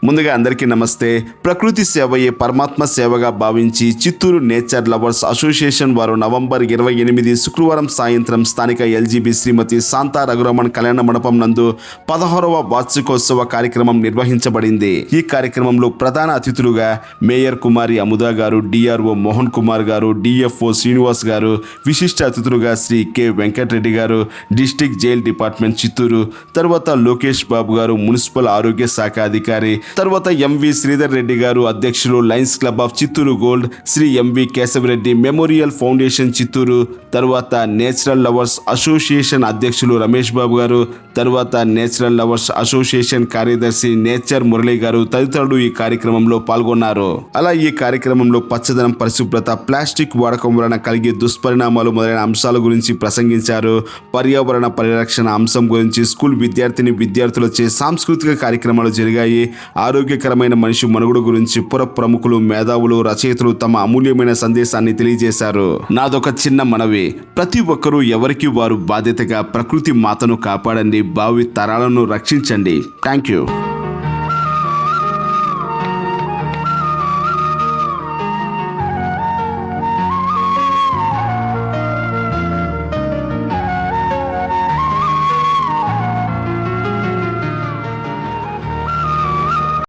ముందుగా అందరికీ నమస్తే. ప్రకృతి సేవయే పరమాత్మ సేవగా భావించి చిత్తూరు నేచర్ లవర్స్ అసోసియేషన్ వారు నవంబర్ 28 శుక్రవారం సాయంత్రం స్థానిక ఎల్జీబీ శ్రీమతి శాంతా రఘురమణ్ కళ్యాణ మండపం నందు 16వ వార్షికోత్సవ కార్యక్రమం నిర్వహించబడింది. ఈ కార్యక్రమంలో ప్రధాన అతిథులుగా మేయర్ కుమారి అముదా గారు, డిఆర్ఓ మోహన్ కుమార్ గారు, డిఎఫ్ఓ శ్రీనివాస్ గారు, విశిష్ట అతిథులుగా శ్రీ కె వెంకటరెడ్డి గారు, డిస్ట్రిక్ట్ జైల్ డిపార్ట్మెంట్ చిత్తూరు, తర్వాత లోకేష్ బాబు గారు, మున్సిపల్ ఆరోగ్య శాఖ అధికారి, తర్వాత ఎంవి శ్రీధర్ రెడ్డి గారు, అధ్యక్షులు lions club of Chittoor gold, Shri M V Kesavareddy memorial foundation Chittoor, తర్వాత నేచురల్ లవర్స్ అసోసియేషన్ అధ్యక్షులు రమేష్ బాబు గారు, తర్వాత నేచురల్ లవర్స్ అసోసియేషన్ కార్యదర్శి నేచర్ మురళి గారు తదితరులు ఈ కార్యక్రమంలో పాల్గొన్నారు. అలా ఈ కార్యక్రమంలో పచ్చదనం, పరిశుభ్రత, ప్లాస్టిక్ వాడకం వలన కలిగే దుష్పరిణామాలు మొదలైన అంశాల గురించి ప్రసంగించారు. పర్యావరణ పరిరక్షణ అంశం గురించి స్కూల్ విద్యార్థులచే సాంస్కృతిక కార్యక్రమాలు జరిగాయి. ఆరోగ్యకరమైన మనిషి మనుగడ గురించి పుర ప్రముఖులు, మేధావులు, రచయితలు తమ అమూల్యమైన సందేశాన్ని తెలియజేశారు. నాదొక చిన్న మనవి, ప్రతి ఒక్కరూ ఎవరికి వారు బాధ్యతగా ప్రకృతి మాతను కాపాడండి, భావి తరాలను రక్షించండి. Thank you.